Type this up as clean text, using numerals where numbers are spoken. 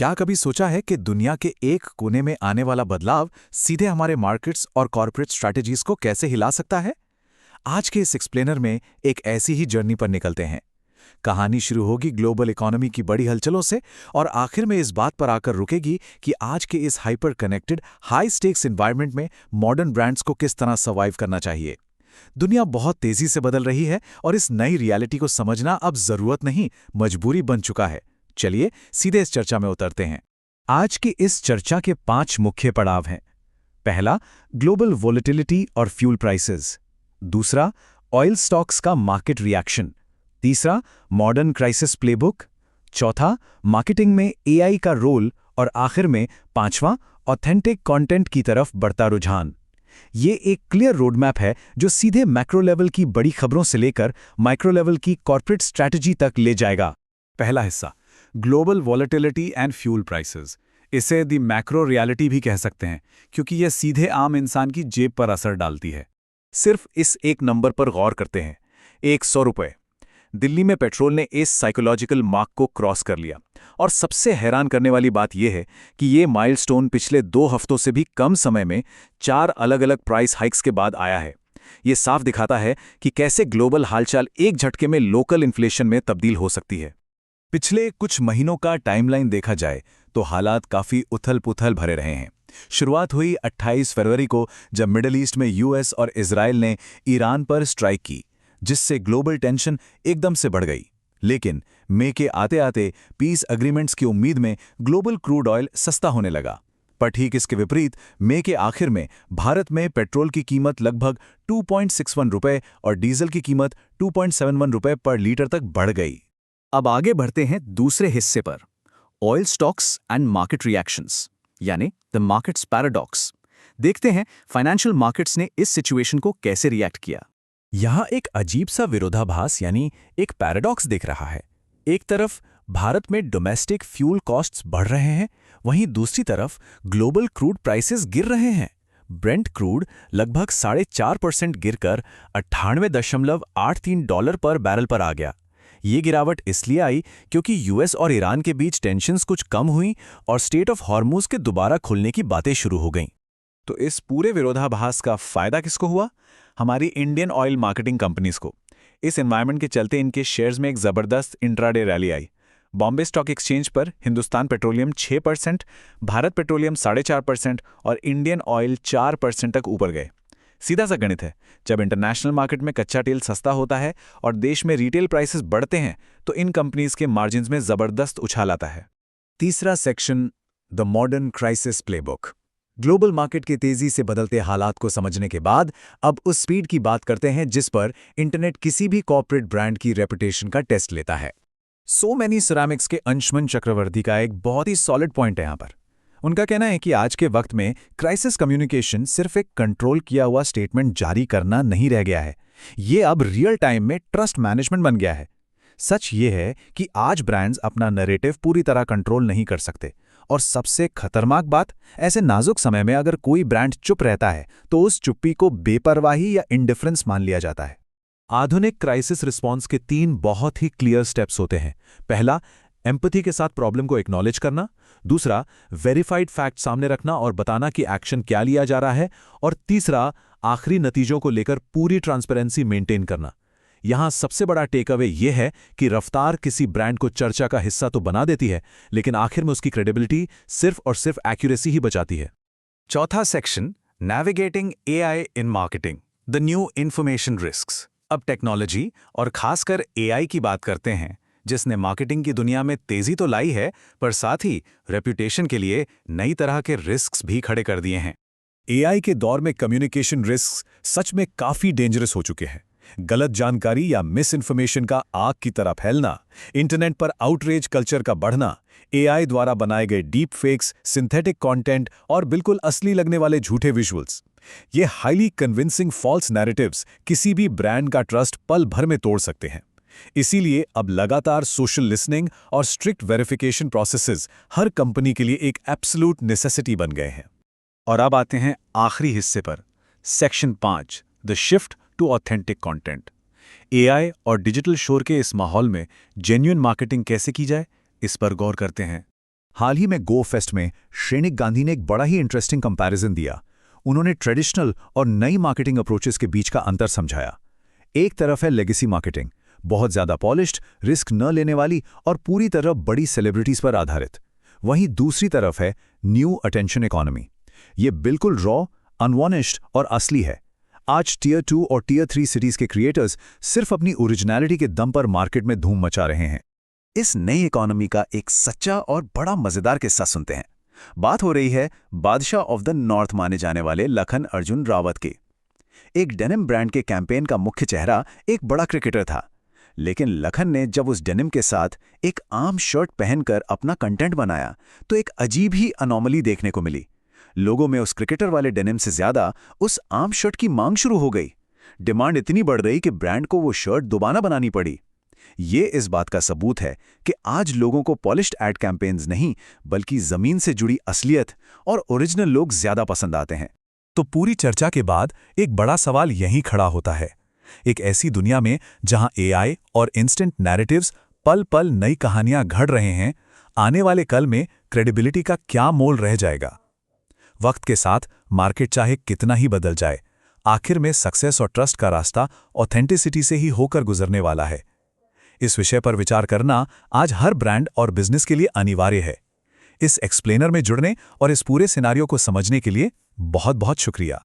क्या कभी सोचा है कि दुनिया के एक कोने में आने वाला बदलाव सीधे हमारे मार्केट्स और कॉर्पोरेट स्ट्रैटेजीज को कैसे हिला सकता है? आज के इस एक्सप्लेनर में एक ऐसी ही जर्नी पर निकलते हैं। कहानी शुरू होगी ग्लोबल इकोनॉमी की बड़ी हलचलों से और आखिर में इस बात पर आकर रुकेगी कि आज के इस hyper connected, high stakes environment में मॉडर्न ब्रांड्स को किस तरह सर्वाइव करना चाहिए। दुनिया बहुत तेजी से बदल रही है और इस नई रियलिटी को समझना अब जरूरत नहीं, मजबूरी बन चुका है। चलिए सीधे इस चर्चा में उतरते हैं। आज की इस चर्चा के 5 मुख्य पड़ाव हैं। पहला, ग्लोबल वोलेटिलिटी और फ्यूल प्राइसेस। दूसरा, ऑयल स्टॉक्स का मार्केट रिएक्शन। तीसरा, मॉडर्न क्राइसिस प्लेबुक। चौथा, मार्केटिंग में एआई का रोल। और आखिर में 5वां, ऑथेंटिक कंटेंट की तरफ बढ़ता रुझान। ये एक क्लियर रोडमैप है जो सीधे मैक्रो लेवल की बड़ी खबरों से लेकर माइक्रो लेवल की कॉर्पोरेट स्ट्रैटेजी तक ले जाएगा। पहला हिस्सा, global volatility and fuel prices. इसे दी मैक्रो रियलिटी भी कह सकते हैं क्योंकि यह सीधे आम इंसान की जेब पर असर डालती है। सिर्फ इस एक नंबर पर गौर करते हैं, 100 रुपये। दिल्ली में पेट्रोल ने इस साइकोलॉजिकल मार्क को क्रॉस कर लिया और सबसे हैरान करने वाली बात यह है कि ये माइलस्टोन पिछले 2 हफ्तों से भी कम समय में 4 अलग अलग प्राइस हाइक्स के बाद आया है। ये साफ दिखाता है कि कैसे ग्लोबल हालचाल एक झटके में लोकल इन्फ्लेशन में तब्दील हो सकती है। पिछले कुछ महीनों का टाइमलाइन देखा जाए तो हालात काफी उथल-पुथल भरे रहे हैं। शुरुआत हुई 28 फरवरी को जब मिडिल ईस्ट में यूएस और इजराइल ने ईरान पर स्ट्राइक की, जिससे ग्लोबल टेंशन एकदम से बढ़ गई। लेकिन मई के आते-आते पीस एग्रीमेंट्स की उम्मीद में ग्लोबल क्रूड ऑयल सस्ता होने लगा। पर ठीक इसके विपरीत मई के आखिर में भारत में पेट्रोल की कीमत लगभग 2.61 रुपये और डीजल की कीमत 2.71 रुपये पर लीटर तक बढ़ गई। अब आगे बढ़ते हैं दूसरे हिस्से पर, oil stocks and market reactions, यानी द मार्केट्स पैराडॉक्स। देखते हैं फाइनेंशियल मार्केट्स ने इस सिचुएशन को कैसे रिएक्ट किया। यहाँ एक अजीब सा विरोधाभास यानी एक पैराडॉक्स दिख रहा है। एक तरफ भारत में डोमेस्टिक फ्यूल कॉस्ट्स बढ़ रहे हैं, वहीं दूसरी तरफ ग्लोबल क्रूड प्राइसेस गिर रहे हैं। ब्रेंट क्रूड लगभग 4.5% गिरकर $98.83 पर बैरल पर आ गया। ये गिरावट इसलिए आई क्योंकि यूएस और ईरान के बीच टेंशन्स कुछ कम हुई और स्टेट ऑफ हॉर्मुज के दोबारा खुलने की बातें शुरू हो गईं। तो इस पूरे विरोधाभास का फायदा किसको हुआ? हमारी इंडियन ऑयल मार्केटिंग कंपनीज को। इस एनवायरनमेंट के चलते इनके शेयर्स में एक जबरदस्त इंट्राडे रैली आई। बॉम्बे स्टॉक एक्सचेंज पर हिंदुस्तान पेट्रोलियम 6%, भारत पेट्रोलियम 4.5% और इंडियन ऑयल 4% तक ऊपर गए। सीधा सा गणित है, जब इंटरनेशनल मार्केट में कच्चा तेल सस्ता होता है और देश में रिटेल प्राइसेस बढ़ते हैं तो इन कंपनीज के मार्जिन्स में जबरदस्त उछाल आता है। तीसरा section, the modern crisis playbook. Global market के तेजी से बदलते हालात को समझने के बाद अब उस स्पीड की बात करते हैं जिस पर इंटरनेट किसी भी कॉर्पोरेट ब्रांड की रेपुटेशन का टेस्ट लेता है। सो मैनी सिरेमिक्स के अंशुमन चक्रवर्ती का एक बहुत ही सॉलिड पॉइंट है यहाँ पर। उनका कहना है कि आज के वक्त में क्राइसिस कम्युनिकेशन सिर्फ एक कंट्रोल किया हुआ स्टेटमेंट जारी करना नहीं रह गया है, ये अब रियल टाइम में ट्रस्ट मैनेजमेंट बन गया है। सच ये है कि आज ब्रांड्स अपना नैरेटिव पूरी तरह कंट्रोल नहीं कर सकते और सबसे खतरनाक बात, ऐसे नाजुक समय में अगर कोई ब्रांड चुप रहता है तो उस चुप्पी को बेपरवाही या इंडिफरेंस मान लिया जाता है। आधुनिक क्राइसिस रिस्पॉन्स के 3 बहुत ही क्लियर स्टेप्स होते हैं। पहला, एम्पैथी के साथ प्रॉब्लम को एक्नॉलेज करना। दूसरा, वेरीफाइड फैक्ट सामने रखना और बताना कि एक्शन क्या लिया जा रहा है। और तीसरा, आखिरी नतीजों को लेकर पूरी ट्रांसपेरेंसी मेंटेन करना। यहां सबसे बड़ा टेक अवे यह है कि रफ्तार किसी ब्रांड को चर्चा का हिस्सा तो बना देती है, लेकिन आखिर में उसकी क्रेडिबिलिटी सिर्फ और सिर्फ एक्यूरेसी ही बचाती है। चौथा section, navigating AI in marketing, the new information risks. अब टेक्नोलॉजी और खासकर एआई की बात करते हैं, जिसने मार्केटिंग की दुनिया में तेजी तो लाई है पर साथ ही रेप्यूटेशन के लिए नई तरह के रिस्क्स भी खड़े कर दिए हैं। एआई के दौर में कम्युनिकेशन रिस्क्स सच में काफी डेंजरस हो चुके हैं। गलत जानकारी या मिस इन्फॉर्मेशन का आग की तरह फैलना, इंटरनेट पर आउटरेज कल्चर का बढ़ना, एआई द्वारा बनाए गए डीप फेक्स, सिंथेटिक कंटेंट और बिल्कुल असली लगने वाले झूठे विजुअल्स। ये हाईली कन्विंसिंग फॉल्स नैरेटिव्स किसी भी ब्रांड का ट्रस्ट पल भर में तोड़ सकते हैं। इसीलिए अब लगातार सोशल लिसनिंग और स्ट्रिक्ट वेरिफिकेशन प्रोसेसेस हर कंपनी के लिए एक एब्सोल्यूट नेसेसिटी बन गए हैं। और अब आते हैं आखिरी हिस्से पर, section 5, the shift to authentic content. AI और डिजिटल शोर के इस माहौल में जेन्युइन मार्केटिंग कैसे की जाए, इस पर गौर करते हैं। हाल ही में गो फेस्ट में श्रेनिक गांधी ने एक बड़ा ही इंटरेस्टिंग कंपैरिजन दिया। उन्होंने ट्रेडिशनल और नई मार्केटिंग अप्रोचेस के बीच का अंतर समझाया। एक तरफ है लेगेसी मार्केटिंग, बहुत ज़्यादा पॉलिश्ड, रिस्क न लेने वाली और पूरी तरह बड़ी सेलिब्रिटीज पर आधारित। वहीं दूसरी तरफ है न्यू अटेंशन इकोनॉमी। ये बिल्कुल रॉ, अनवार्निश्ड और असली है। आज टियर 2 और टियर 3 सिटीज के क्रिएटर्स सिर्फ अपनी ओरिजिनलिटी के दम पर मार्केट में धूम मचा रहे हैं। इस नई इकोनॉमी का एक सच्चा और बड़ा मजेदार किस्सा सुनते हैं। बात हो रही है बादशाह ऑफ द नॉर्थ माने जाने वाले लखन अर्जुन रावत की। एक डेनिम ब्रांड के कैंपेन का मुख्य चेहरा एक बड़ा क्रिकेटर था, लेकिन लखन ने जब उस डेनिम के साथ एक आम शर्ट पहनकर अपना कंटेंट बनाया तो एक अजीब ही अनोमली देखने को मिली। लोगों में उस क्रिकेटर वाले डेनिम से ज्यादा उस आम शर्ट की मांग शुरू हो गई। डिमांड इतनी बढ़ गई कि ब्रांड को वो शर्ट दोबारा बनानी पड़ी। ये इस बात का सबूत है कि आज लोगों को पॉलिश्ड एड कैंपेन्स नहीं, बल्कि जमीन से जुड़ी असलियत और ओरिजिनल लोग ज्यादा पसंद आते हैं। तो पूरी चर्चा के बाद एक बड़ा सवाल यहीं खड़ा होता है। एक ऐसी दुनिया में जहां एआई और इंस्टेंट नैरेटिव्स पल पल नई कहानियां घड़ रहे हैं, आने वाले कल में क्रेडिबिलिटी का क्या मोल रह जाएगा? वक्त के साथ मार्केट चाहे कितना ही बदल जाए, आखिर में सक्सेस और ट्रस्ट का रास्ता ऑथेंटिसिटी से ही होकर गुजरने वाला है। इस विषय पर विचार करना आज हर ब्रांड और बिजनेस के लिए अनिवार्य है। इस एक्सप्लेनर में जुड़ने और इस पूरे सिनारियो को समझने के लिए बहुत बहुत शुक्रिया।